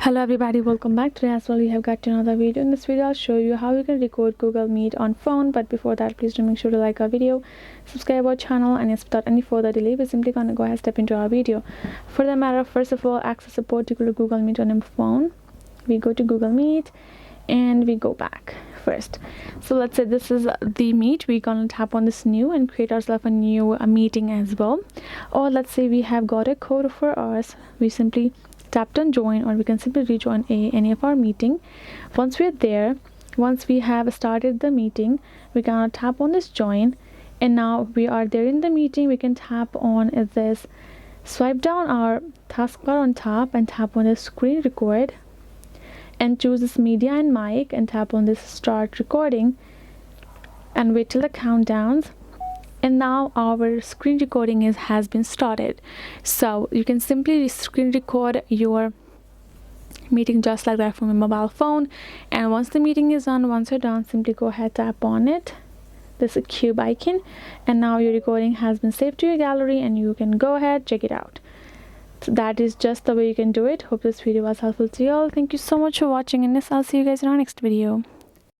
Hello everybody, welcome back. Today as well we have got another video. In this video I'll show you how you can record Google Meet on phone, but before that please do make sure to like our video, subscribe our channel, and yes, without any further delay we're simply gonna go ahead and step into our video. For the matter, first of all, access support to Google Meet on a phone. We go to Google Meet and we go back first. So let's say this is the Meet. We're gonna tap on this new and create ourselves a new meeting as well. Or let's say we have got a code for us, we simply tap on join, or we can simply rejoin any of our meeting. Once we're there, once we have started the meeting, we're gonna tap on this join, and now we are there in the meeting. We can tap on this, swipe down our taskbar on top and tap on the screen record and choose this media and mic and tap on this start recording and wait till the countdowns. And now our screen recording has been started. So you can simply screen record your meeting just like that from a mobile phone, and once the meeting is done, once you're done, simply go ahead, tap on it, this cube icon, and now your recording has been saved to your gallery and you can go ahead, check it out. So that is just the way you can do it. Hope this video was helpful to you all. Thank you so much for watching, and yes, I'll see you guys in our next video.